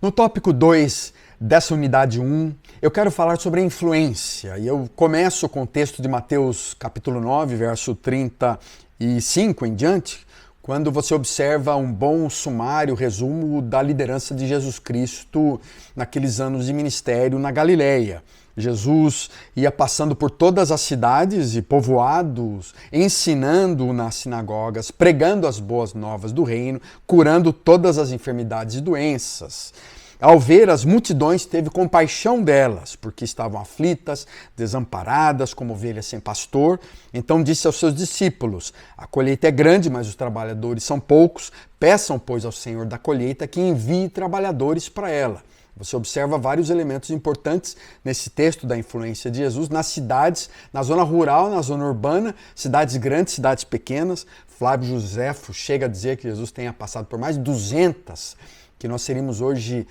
No tópico 2 dessa unidade 1, eu quero falar sobre a influência. E eu começo com o texto de Mateus capítulo 9, verso 35 em diante, quando você observa um bom sumário, resumo da liderança de Jesus Cristo naqueles anos de ministério na Galileia. Jesus ia passando por todas as cidades e povoados, ensinando nas sinagogas, pregando as boas novas do reino, curando todas as enfermidades e doenças. Ao ver as multidões, teve compaixão delas, porque estavam aflitas, desamparadas, como ovelhas sem pastor. Então disse aos seus discípulos: a colheita é grande, mas os trabalhadores são poucos. Peçam, pois, ao Senhor da colheita que envie trabalhadores para ela. Você observa vários elementos importantes nesse texto da influência de Jesus nas cidades, na zona rural, na zona urbana, cidades grandes, cidades pequenas. Flávio Josefo chega a dizer que Jesus tenha passado por mais de 200, que nós seríamos hoje,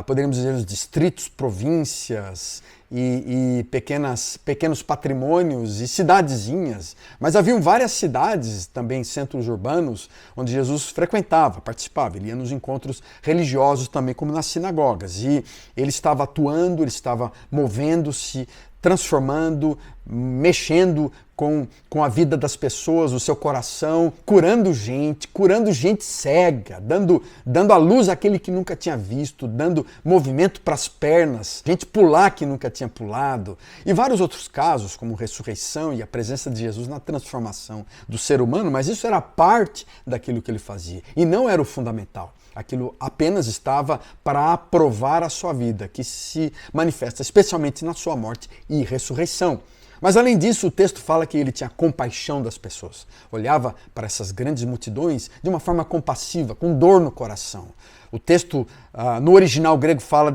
poderíamos dizer, os distritos, províncias e pequenos patrimônios e cidadezinhas. Mas haviam várias cidades, também centros urbanos, onde Jesus frequentava, participava. Ele ia nos encontros religiosos também, como nas sinagogas. E ele estava atuando, ele estava movendo-se, transformando, mexendo com a vida das pessoas, o seu coração, curando gente cega, dando à luz àquele que nunca tinha visto, dando movimento para as pernas, gente pular que nunca tinha pulado, e vários outros casos, como ressurreição e a presença de Jesus na transformação do ser humano, mas isso era parte daquilo que ele fazia, e não era o fundamental. Aquilo apenas estava para aprovar a sua vida, que se manifesta especialmente na sua morte e ressurreição. Mas além disso, o texto fala que ele tinha compaixão das pessoas. Olhava para essas grandes multidões de uma forma compassiva, com dor no coração. O texto, no original grego, fala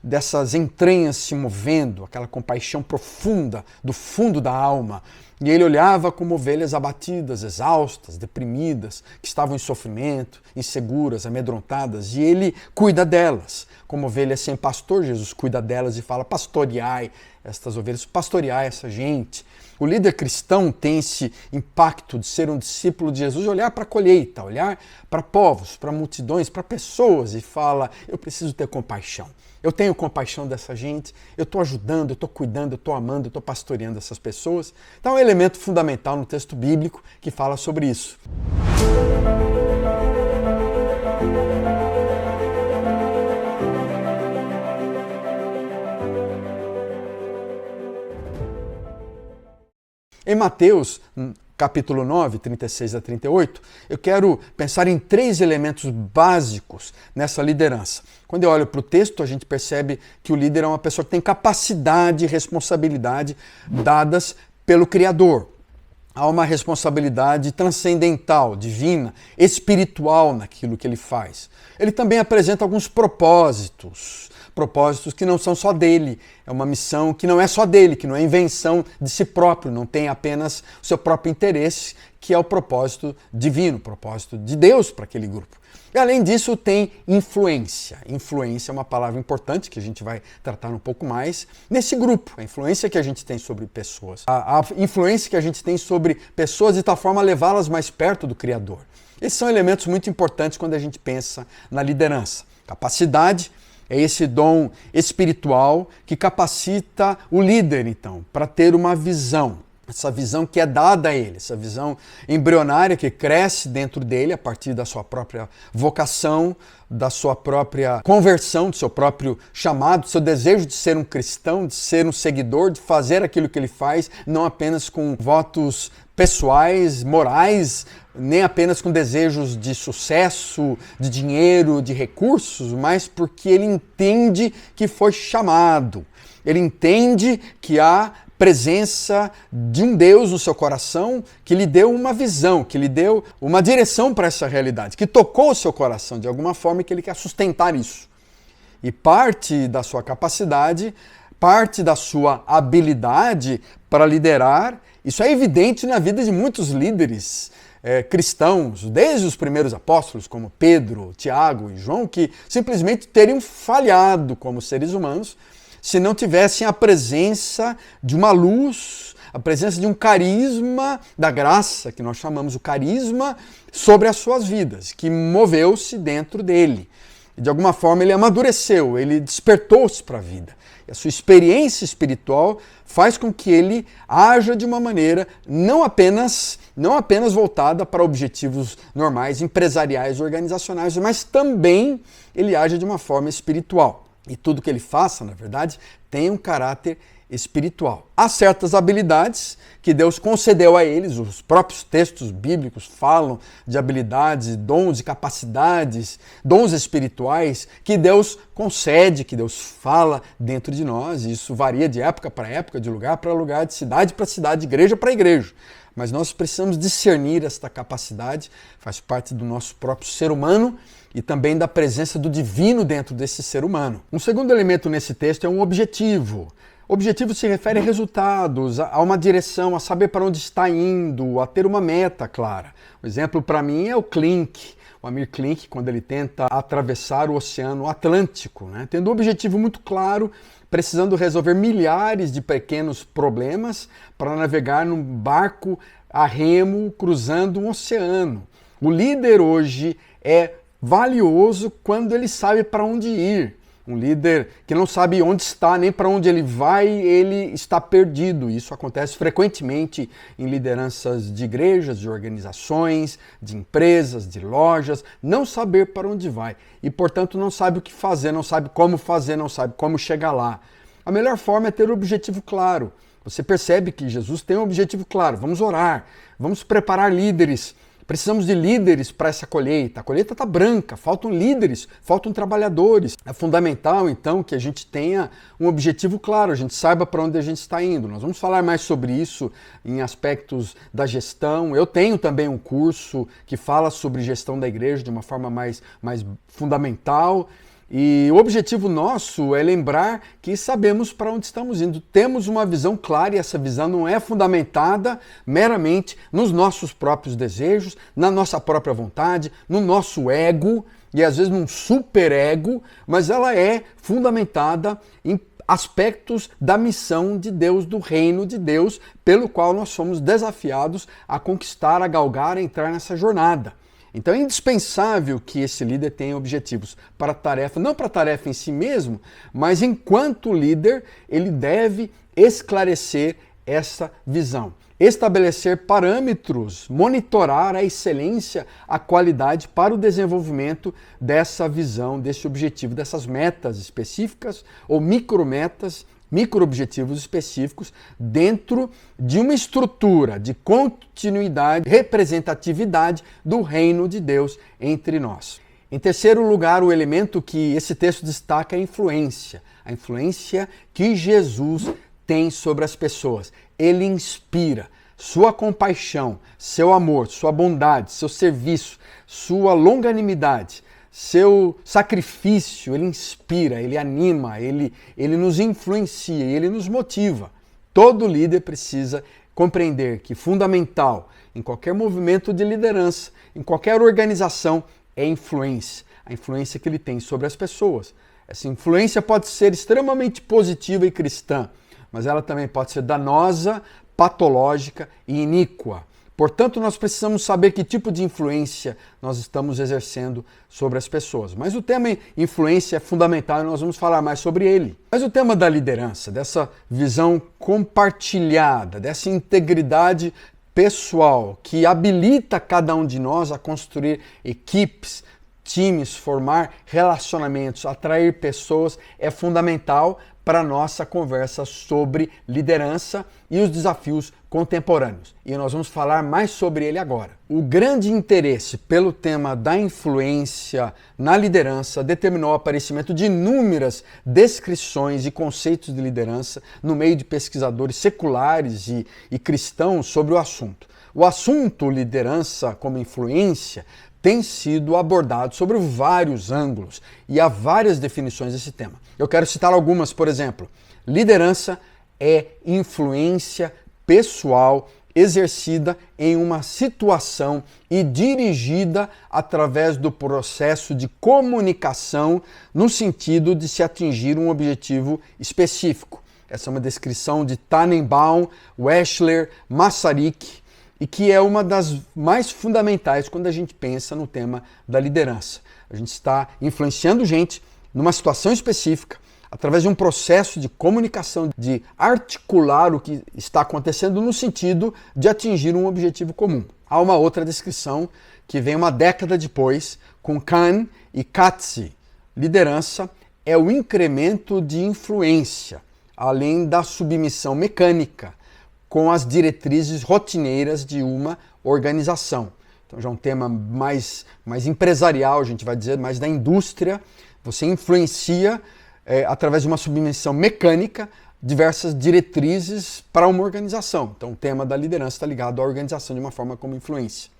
dessas entranhas se movendo, aquela compaixão profunda, do fundo da alma. E ele olhava como ovelhas abatidas, exaustas, deprimidas, que estavam em sofrimento, inseguras, amedrontadas, e ele cuida delas. Como ovelhas sem pastor, Jesus cuida delas e fala: pastoreai estas ovelhas, pastoreai essa gente. O líder cristão tem esse impacto de ser um discípulo de Jesus, olhar para a colheita, olhar para povos, para multidões, para pessoas e fala: eu preciso ter compaixão. Eu tenho compaixão dessa gente, eu estou ajudando, eu estou cuidando, eu estou amando, eu estou pastoreando essas pessoas. Então é um elemento fundamental no texto bíblico que fala sobre isso. Em Mateus, capítulo 9, 36 a 38, eu quero pensar em 3 elementos básicos nessa liderança. Quando eu olho para o texto, a gente percebe que o líder é uma pessoa que tem capacidade e responsabilidade dadas pelo Criador. Há uma responsabilidade transcendental, divina, espiritual naquilo que ele faz. Ele também apresenta alguns propósitos que não são só dele. É uma missão que não é só dele, que não é invenção de si próprio, não tem apenas o seu próprio interesse, que é o propósito divino, o propósito de Deus para aquele grupo. E além disso tem influência. Influência é uma palavra importante que a gente vai tratar um pouco mais nesse grupo. A influência que a gente tem sobre pessoas. A influência que a gente tem sobre pessoas de tal forma a levá-las mais perto do Criador. Esses são elementos muito importantes quando a gente pensa na liderança. Capacidade é esse dom espiritual que capacita o líder, então, para ter uma visão. Essa visão que é dada a ele, essa visão embrionária que cresce dentro dele a partir da sua própria vocação, da sua própria conversão, do seu próprio chamado, do seu desejo de ser um cristão, de ser um seguidor, de fazer aquilo que ele faz, não apenas com votos pessoais, morais, nem apenas com desejos de sucesso, de dinheiro, de recursos, mas porque ele entende que foi chamado. Ele entende que há presença de um Deus no seu coração que lhe deu uma visão, que lhe deu uma direção para essa realidade, que tocou o seu coração de alguma forma e que ele quer sustentar isso. E parte da sua capacidade, parte da sua habilidade para liderar, isso é evidente na vida de muitos líderes cristãos, desde os primeiros apóstolos, como Pedro, Tiago e João, que simplesmente teriam falhado como seres humanos se não tivessem a presença de uma luz, a presença de um carisma da graça, que nós chamamos o carisma, sobre as suas vidas, que moveu-se dentro dele. e de alguma forma ele amadureceu, ele despertou-se para a vida. E a sua experiência espiritual faz com que ele haja de uma maneira não apenas voltada para objetivos normais, empresariais, organizacionais, mas também ele age de uma forma espiritual. E tudo que ele faça, na verdade, tem um caráter espiritual. Há certas habilidades que Deus concedeu a eles, os próprios textos bíblicos falam de habilidades, dons e capacidades, dons espirituais que Deus concede, que Deus fala dentro de nós. Isso varia de época para época, de lugar para lugar, de cidade para cidade, de igreja para igreja. Mas nós precisamos discernir esta capacidade, faz parte do nosso próprio ser humano e também da presença do divino dentro desse ser humano. Um segundo elemento nesse texto é um objetivo. Objetivo se refere a resultados, a uma direção, a saber para onde está indo, a ter uma meta clara. O exemplo para mim é o Klink, o Amir Klink, quando ele tenta atravessar o Oceano Atlântico, tendo um objetivo muito claro, precisando resolver milhares de pequenos problemas para navegar num barco a remo cruzando um oceano. O líder hoje é valioso quando ele sabe para onde ir. Um líder que não sabe onde está, nem para onde ele vai, ele está perdido. Isso acontece frequentemente em lideranças de igrejas, de organizações, de empresas, de lojas. Não saber para onde vai e, portanto, não sabe o que fazer, não sabe como chegar lá. A melhor forma é ter um objetivo claro. Você percebe que Jesus tem um objetivo claro. Vamos orar, vamos preparar líderes. Precisamos de líderes para essa colheita. A colheita está branca, faltam líderes, faltam trabalhadores. É fundamental, então, que a gente tenha um objetivo claro, a gente saiba para onde a gente está indo. Nós vamos falar mais sobre isso em aspectos da gestão. Eu tenho também um curso que fala sobre gestão da igreja de uma forma mais fundamental. E o objetivo nosso é lembrar que sabemos para onde estamos indo. Temos uma visão clara e essa visão não é fundamentada meramente nos nossos próprios desejos, na nossa própria vontade, no nosso ego e às vezes num superego, mas ela é fundamentada em aspectos da missão de Deus, do reino de Deus, pelo qual nós somos desafiados a conquistar, a galgar, a entrar nessa jornada. Então é indispensável que esse líder tenha objetivos para a tarefa, não para a tarefa em si mesmo, mas enquanto líder, ele deve esclarecer essa visão, estabelecer parâmetros, monitorar a excelência, a qualidade para o desenvolvimento dessa visão, desse objetivo, dessas metas específicas ou micrometas, micro-objetivos específicos dentro de uma estrutura de continuidade, representatividade do reino de Deus entre nós. Em terceiro lugar, o elemento que esse texto destaca é a influência que Jesus tem sobre as pessoas. Ele inspira sua compaixão, seu amor, sua bondade, seu serviço, sua longanimidade, seu sacrifício, ele inspira, ele anima, ele nos influencia, ele nos motiva. Todo líder precisa compreender que fundamental em qualquer movimento de liderança, em qualquer organização, é a influência que ele tem sobre as pessoas. Essa influência pode ser extremamente positiva e cristã, mas ela também pode ser danosa, patológica e iníqua. Portanto, nós precisamos saber que tipo de influência nós estamos exercendo sobre as pessoas. Mas o tema influência é fundamental e nós vamos falar mais sobre ele. Mas o tema da liderança, dessa visão compartilhada, dessa integridade pessoal que habilita cada um de nós a construir equipes, times, formar relacionamentos, atrair pessoas, é fundamental para a nossa conversa sobre liderança e os desafios contemporâneos. E nós vamos falar mais sobre ele agora. O grande interesse pelo tema da influência na liderança determinou o aparecimento de inúmeras descrições e conceitos de liderança no meio de pesquisadores seculares e cristãos sobre o assunto. O assunto liderança como influência tem sido abordado sobre vários ângulos e há várias definições desse tema. Eu quero citar algumas, por exemplo, liderança é influência pessoal exercida em uma situação e dirigida através do processo de comunicação no sentido de se atingir um objetivo específico. Essa é uma descrição de Tannenbaum, Wechsler, Masaryk, e que é uma das mais fundamentais quando a gente pensa no tema da liderança. A gente está influenciando gente numa situação específica, através de um processo de comunicação, de articular o que está acontecendo no sentido de atingir um objetivo comum. Há uma outra descrição que vem uma década depois, com Kahn e Katze. Liderança é o incremento de influência, além da submissão mecânica, com as diretrizes rotineiras de uma organização. Então já é um tema mais empresarial, a gente vai dizer, mais da indústria. Você influencia, através de uma submissão mecânica, diversas diretrizes para uma organização. Então o tema da liderança está ligado à organização de uma forma como influência.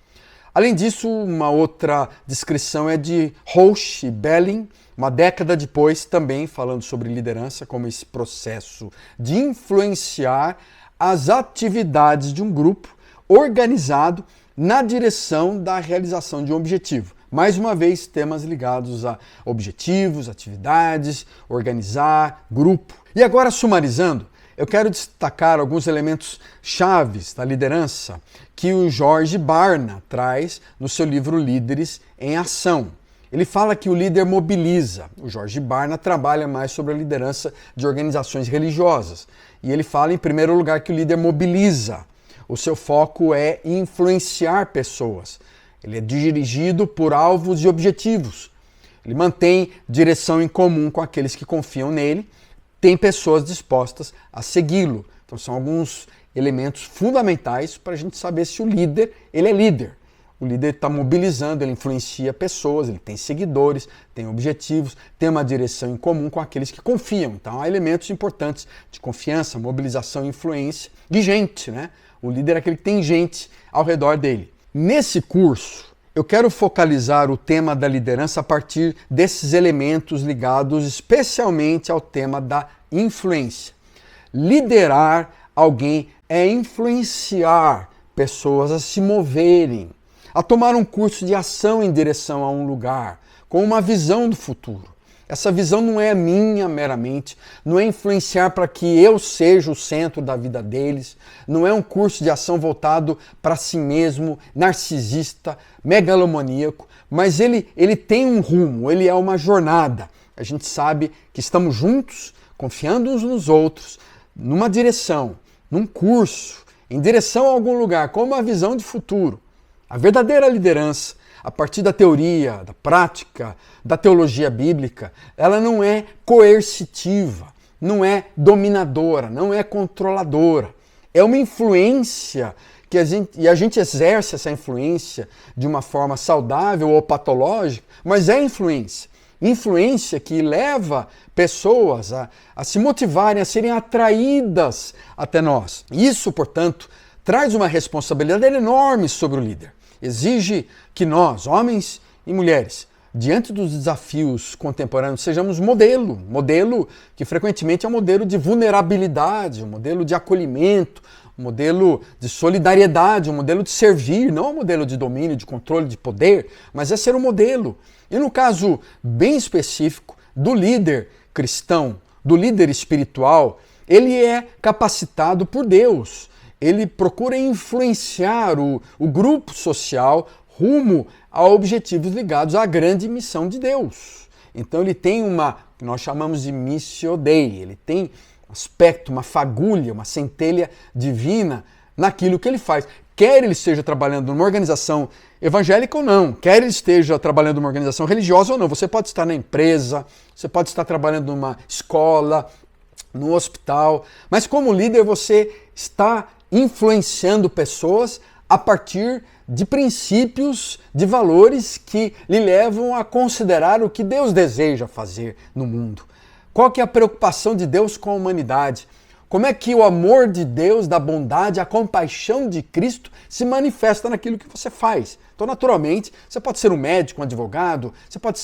Além disso, uma outra descrição é de Rauch e Belling, uma década depois, também falando sobre liderança, como esse processo de influenciar as atividades de um grupo organizado na direção da realização de um objetivo. Mais uma vez, temas ligados a objetivos, atividades, organizar, grupo. E agora, sumarizando, eu quero destacar alguns elementos chaves da liderança que o George Barna traz no seu livro Líderes em Ação. Ele fala que o líder mobiliza. O George Barna trabalha mais sobre a liderança de organizações religiosas. E ele fala, em primeiro lugar, que o líder mobiliza. O seu foco é influenciar pessoas. Ele é dirigido por alvos e objetivos. Ele mantém direção em comum com aqueles que confiam nele. Tem pessoas dispostas a segui-lo. Então são alguns elementos fundamentais para a gente saber se o líder ele é líder. O líder está mobilizando, ele influencia pessoas, ele tem seguidores, tem objetivos, tem uma direção em comum com aqueles que confiam. Então há elementos importantes de confiança, mobilização, influência e gente, né? O líder é aquele que tem gente ao redor dele. Nesse curso, eu quero focalizar o tema da liderança a partir desses elementos ligados especialmente ao tema da influência. Liderar alguém é influenciar pessoas a se moverem, a tomar um curso de ação em direção a um lugar, com uma visão do futuro. Essa visão não é minha meramente, não é influenciar para que eu seja o centro da vida deles, não é um curso de ação voltado para si mesmo, narcisista, megalomaníaco, mas ele tem um rumo, ele é uma jornada. A gente sabe que estamos juntos, confiando uns nos outros, numa direção, num curso, em direção a algum lugar, com uma visão de futuro. A verdadeira liderança, a partir da teoria, da prática, da teologia bíblica, ela não é coercitiva, não é dominadora, não é controladora. É uma influência que a gente exerce essa influência de uma forma saudável ou patológica, mas é influência. Influência que leva pessoas a se motivarem, a serem atraídas até nós. Isso, portanto, traz uma responsabilidade enorme sobre o líder. Exige que nós, homens e mulheres, diante dos desafios contemporâneos, sejamos modelo que frequentemente é um modelo de vulnerabilidade, um modelo de acolhimento, um modelo de solidariedade, um modelo de servir, não um modelo de domínio, de controle, de poder, mas é ser um modelo. E no caso bem específico do líder cristão, do líder espiritual, ele é capacitado por Deus. Ele procura influenciar o grupo social rumo a objetivos ligados à grande missão de Deus. Então ele tem uma, que nós chamamos de missio Dei, ele tem um aspecto, uma fagulha, uma centelha divina naquilo que ele faz. Quer ele esteja trabalhando numa organização evangélica ou não, quer ele esteja trabalhando numa organização religiosa ou não, você pode estar na empresa, você pode estar trabalhando numa escola, no hospital, mas como líder você está influenciando pessoas a partir de princípios, de valores que lhe levam a considerar o que Deus deseja fazer no mundo. Qual que é a preocupação de Deus com a humanidade? Como é que o amor de Deus, da bondade, a compaixão de Cristo se manifesta naquilo que você faz? Então, naturalmente, você pode ser um médico, um advogado, você pode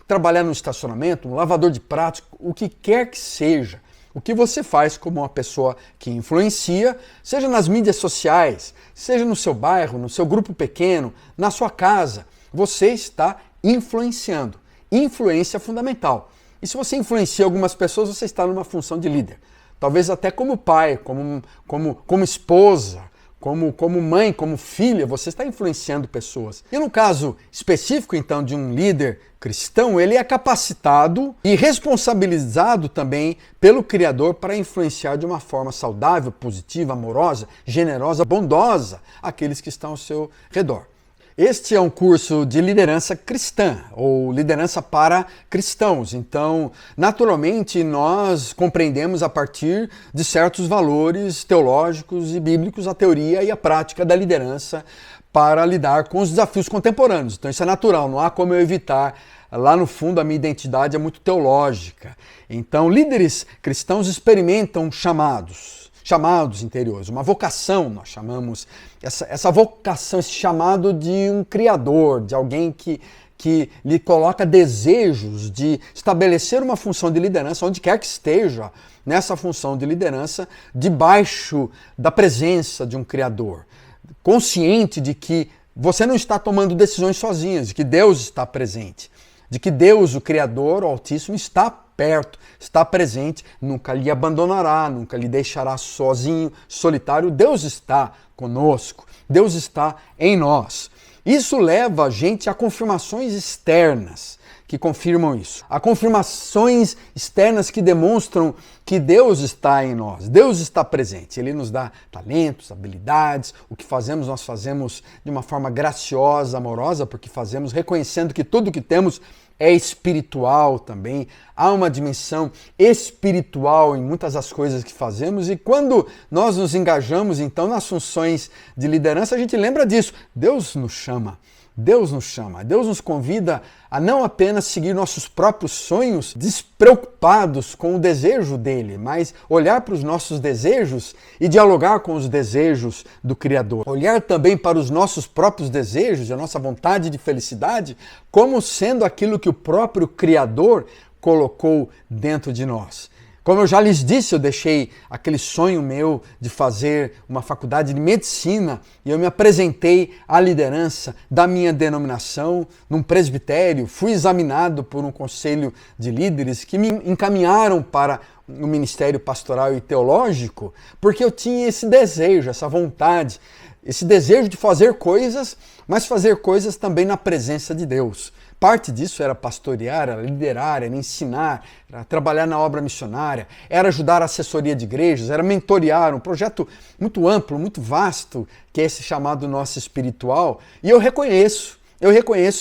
trabalhar no estacionamento, um lavador de pratos, o que quer que seja. O que você faz como uma pessoa que influencia, seja nas mídias sociais, seja no seu bairro, no seu grupo pequeno, na sua casa, você está influenciando. Influência fundamental. E se você influencia algumas pessoas, você está numa função de líder. Talvez até como pai, como esposa, Como mãe, como filha, você está influenciando pessoas. E no caso específico, então, de um líder cristão, ele é capacitado e responsabilizado também pelo Criador para influenciar de uma forma saudável, positiva, amorosa, generosa, bondosa aqueles que estão ao seu redor. Este é um curso de liderança cristã, ou liderança para cristãos. Então, naturalmente, nós compreendemos a partir de certos valores teológicos e bíblicos a teoria e a prática da liderança para lidar com os desafios contemporâneos. Então, isso é natural, não há como eu evitar. Lá no fundo, a minha identidade é muito teológica. Então, líderes cristãos experimentam chamados interiores, uma vocação, nós chamamos essa vocação, esse chamado de um criador, de alguém que lhe coloca desejos de estabelecer uma função de liderança, onde quer que esteja nessa função de liderança, debaixo da presença de um criador, consciente de que você não está tomando decisões sozinhas, de que Deus está presente, de que Deus, o Criador, o Altíssimo, está perto, está presente, nunca lhe abandonará, nunca lhe deixará sozinho, solitário. Deus está conosco, Deus está em nós. Isso leva a gente a confirmações externas que confirmam isso. A confirmações externas que demonstram que Deus está em nós, Deus está presente. Ele nos dá talentos, habilidades, o que fazemos, nós fazemos de uma forma graciosa, amorosa, porque fazemos reconhecendo que tudo que temos é espiritual também. Há uma dimensão espiritual em muitas das coisas que fazemos, e quando nós nos engajamos então nas funções de liderança, a gente lembra disso. Deus nos chama. Deus nos convida a não apenas seguir nossos próprios sonhos despreocupados com o desejo dele, mas olhar para os nossos desejos e dialogar com os desejos do Criador. Olhar também para os nossos próprios desejos, a nossa vontade de felicidade, como sendo aquilo que o próprio Criador colocou dentro de nós. Como eu já lhes disse, eu deixei aquele sonho meu de fazer uma faculdade de medicina e eu me apresentei à liderança da minha denominação num presbitério. Fui examinado por um conselho de líderes que me encaminharam para o ministério pastoral e teológico, porque eu tinha esse desejo, essa vontade, esse desejo de fazer coisas, mas fazer coisas também na presença de Deus. Parte disso era pastorear, era liderar, era ensinar, era trabalhar na obra missionária, era ajudar a assessoria de igrejas, era mentorear, um projeto muito amplo, muito vasto, que é esse chamado nosso espiritual. E eu reconheço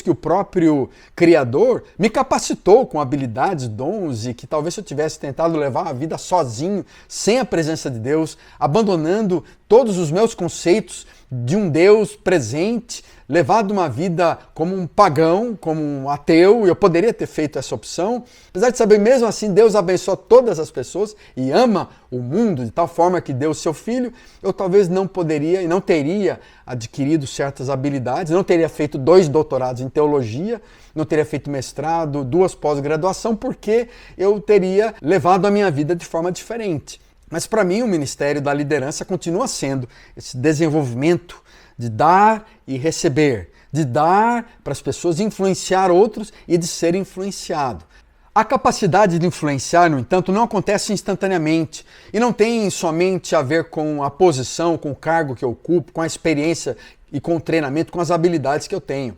que o próprio Criador me capacitou com habilidades, dons, e que talvez se eu tivesse tentado levar a vida sozinho, sem a presença de Deus, abandonando todos os meus conceitos de um Deus presente, levado uma vida como um pagão, como um ateu, e eu poderia ter feito essa opção. Apesar de saber, mesmo assim, Deus abençoa todas as pessoas e ama o mundo de tal forma que deu o seu filho, eu talvez não poderia e não teria adquirido certas habilidades, não teria feito 2 doutorados em teologia, não teria feito mestrado, 2 pós-graduação, porque eu teria levado a minha vida de forma diferente. Mas para mim o ministério da liderança continua sendo esse desenvolvimento de dar e receber, de dar para as pessoas, influenciar outros e de ser influenciado. A capacidade de influenciar, no entanto, não acontece instantaneamente e não tem somente a ver com a posição, com o cargo que eu ocupo, com a experiência e com o treinamento, com as habilidades que eu tenho.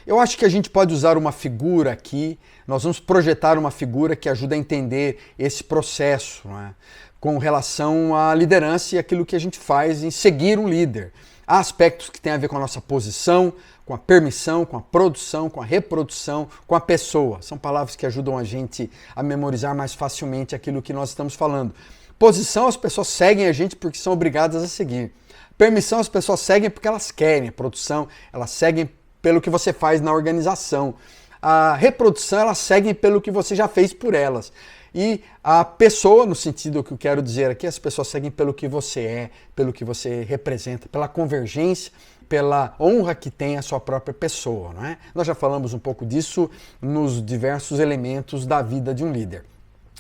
Eu acho que a gente pode usar uma figura aqui, nós vamos projetar uma figura que ajuda a entender esse processo, não é? Com relação à liderança e aquilo que a gente faz em seguir um líder. Há aspectos que têm a ver com a nossa posição, com a permissão, com a produção, com a reprodução, com a pessoa. São palavras que ajudam a gente a memorizar mais facilmente aquilo que nós estamos falando. Posição, as pessoas seguem a gente porque são obrigadas a seguir. Permissão, as pessoas seguem porque elas querem. A produção, elas seguem pelo que você faz na organização. A reprodução, elas seguem pelo que você já fez por elas. E a pessoa, no sentido que eu quero dizer aqui, as pessoas seguem pelo que você é, pelo que você representa, pela convergência, pela honra que tem a sua própria pessoa, não é? Nós já falamos um pouco disso nos diversos elementos da vida de um líder.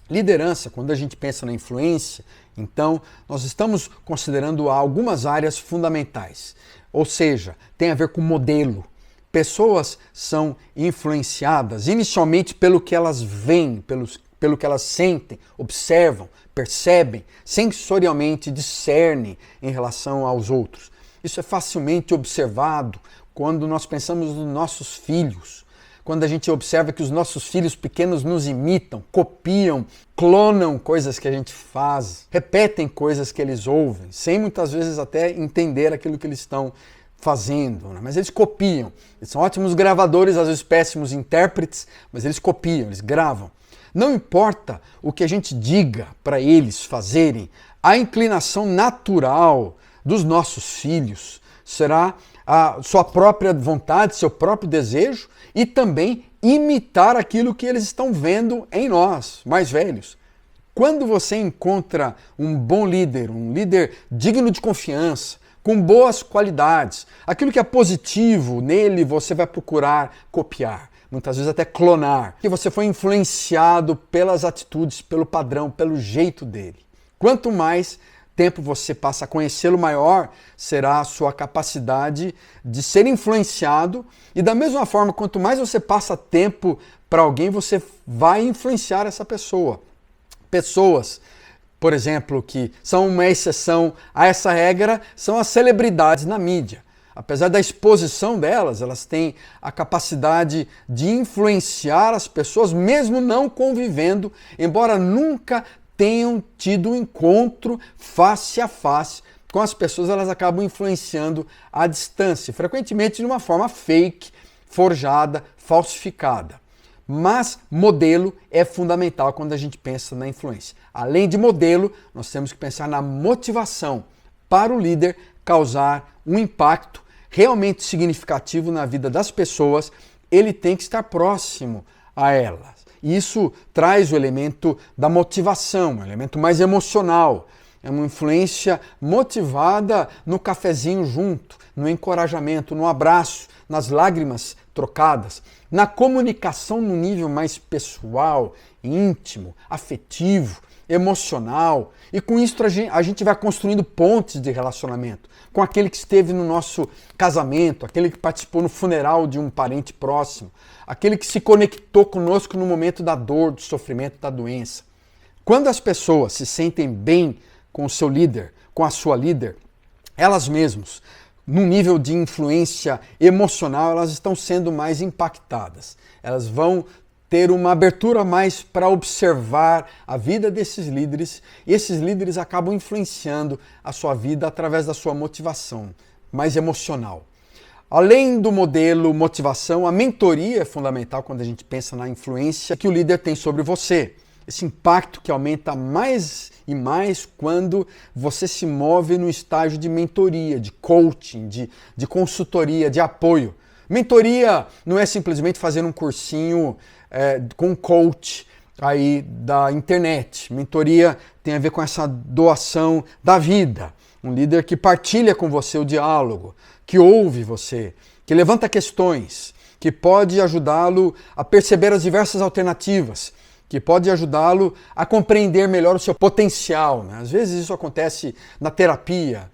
Liderança, quando a gente pensa na influência, então nós estamos considerando algumas áreas fundamentais. Ou seja, tem a ver com modelo. Pessoas são influenciadas inicialmente pelo que elas veem, pelo que elas sentem, observam, percebem, sensorialmente discernem em relação aos outros. Isso é facilmente observado quando nós pensamos nos nossos filhos. Quando a gente observa que os nossos filhos pequenos nos imitam, copiam, clonam coisas que a gente faz, repetem coisas que eles ouvem, sem muitas vezes até entender aquilo que eles estão fazendo, né? Mas eles copiam. Eles são ótimos gravadores, às vezes péssimos intérpretes, mas eles copiam, eles gravam. Não importa o que a gente diga para eles fazerem, a inclinação natural dos nossos filhos será a sua própria vontade, seu próprio desejo e também imitar aquilo que eles estão vendo em nós, mais velhos. Quando você encontra um bom líder, um líder digno de confiança, com boas qualidades, aquilo que é positivo nele você vai procurar copiar, muitas vezes até clonar, que você foi influenciado pelas atitudes, pelo padrão, pelo jeito dele. Quanto mais tempo você passa a conhecê-lo, maior será a sua capacidade de ser influenciado. E da mesma forma, quanto mais você passa tempo para alguém, você vai influenciar essa pessoa. Pessoas, por exemplo, que são uma exceção a essa regra, são as celebridades na mídia. Apesar da exposição delas, elas têm a capacidade de influenciar as pessoas, mesmo não convivendo, embora nunca tenham tido um encontro face a face com as pessoas, elas acabam influenciando à distância, frequentemente de uma forma fake, forjada, falsificada. Mas modelo é fundamental quando a gente pensa na influência. Além de modelo, nós temos que pensar na motivação para o líder causar um impacto realmente significativo na vida das pessoas. Ele tem que estar próximo a elas. Isso traz o elemento da motivação, um elemento mais emocional. É uma influência motivada no cafezinho junto, no encorajamento, no abraço, nas lágrimas trocadas, na comunicação no nível mais pessoal, íntimo, afetivo, emocional. E com isso a gente vai construindo pontes de relacionamento com aquele que esteve no nosso casamento, aquele que participou no funeral de um parente próximo, aquele que se conectou conosco no momento da dor, do sofrimento, da doença. Quando as pessoas se sentem bem com o seu líder, com a sua líder, elas mesmas, num nível de influência emocional, elas estão sendo mais impactadas. Elas vão ter uma abertura mais para observar a vida desses líderes, e esses líderes acabam influenciando a sua vida através da sua motivação mais emocional. Além do modelo motivação, a mentoria é fundamental quando a gente pensa na influência que o líder tem sobre você. Esse impacto que aumenta mais e mais quando você se move no estágio de mentoria, de coaching, de consultoria, de apoio. Mentoria não é simplesmente fazer um cursinho com um coach aí da internet. Mentoria tem a ver com essa doação da vida. Um líder que partilha com você o diálogo, que ouve você, que levanta questões, que pode ajudá-lo a perceber as diversas alternativas, que pode ajudá-lo a compreender melhor o seu potencial, né? Às vezes isso acontece na terapia.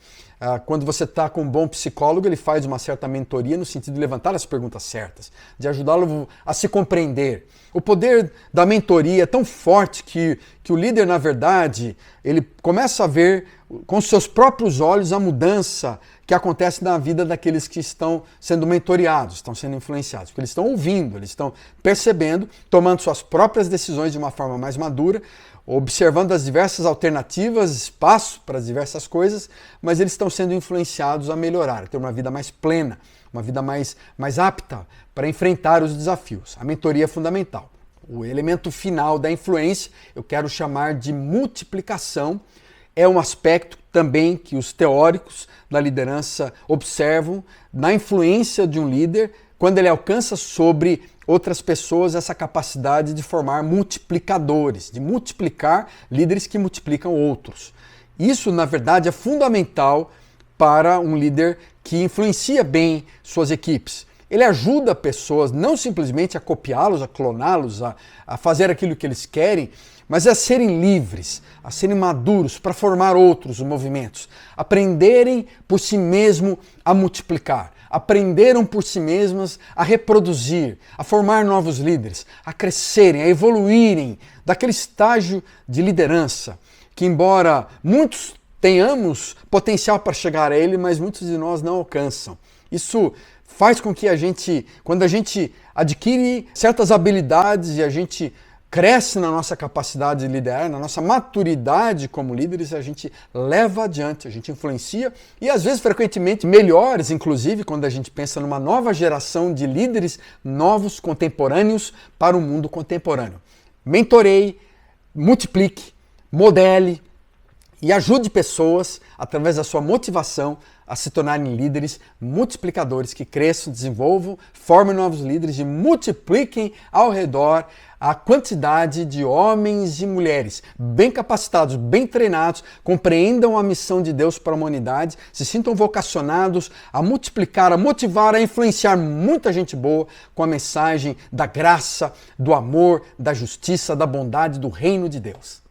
Quando você está com um bom psicólogo, ele faz uma certa mentoria no sentido de levantar as perguntas certas, de ajudá-lo a se compreender. O poder da mentoria é tão forte que o líder, na verdade, ele começa a ver com seus próprios olhos a mudança que acontece na vida daqueles que estão sendo mentoriados, estão sendo influenciados. Porque eles estão ouvindo, eles estão percebendo, tomando suas próprias decisões de uma forma mais madura, observando as diversas alternativas, espaço para as diversas coisas, mas eles estão sendo influenciados a melhorar, a ter uma vida mais plena, uma vida mais apta para enfrentar os desafios. A mentoria é fundamental. O elemento final da influência, eu quero chamar de multiplicação, é um aspecto também que os teóricos da liderança observam na influência de um líder quando ele alcança sobre outras pessoas essa capacidade de formar multiplicadores, de multiplicar líderes que multiplicam outros. Isso, na verdade, é fundamental para um líder que influencia bem suas equipes. Ele ajuda pessoas não simplesmente a copiá-los, a cloná-los, a fazer aquilo que eles querem, mas a serem livres, a serem maduros para formar outros movimentos, aprenderem por si mesmo a multiplicar, aprenderam por si mesmas a reproduzir, a formar novos líderes, a crescerem, a evoluírem daquele estágio de liderança que, embora muitos tenhamos potencial para chegar a ele, mas muitos de nós não alcançam. Isso faz com que quando a gente adquire certas habilidades e a gente cresce na nossa capacidade de liderar, na nossa maturidade como líderes, a gente leva adiante, a gente influencia e às vezes, frequentemente, melhores, inclusive, quando a gente pensa numa nova geração de líderes novos, contemporâneos, para o mundo contemporâneo. Mentoreie, multiplique, modele e ajude pessoas, através da sua motivação, a se tornarem líderes multiplicadores que cresçam, desenvolvam, formem novos líderes e multipliquem ao redor a quantidade de homens e mulheres bem capacitados, bem treinados, compreendam a missão de Deus para a humanidade, se sintam vocacionados a multiplicar, a motivar, a influenciar muita gente boa com a mensagem da graça, do amor, da justiça, da bondade, do reino de Deus.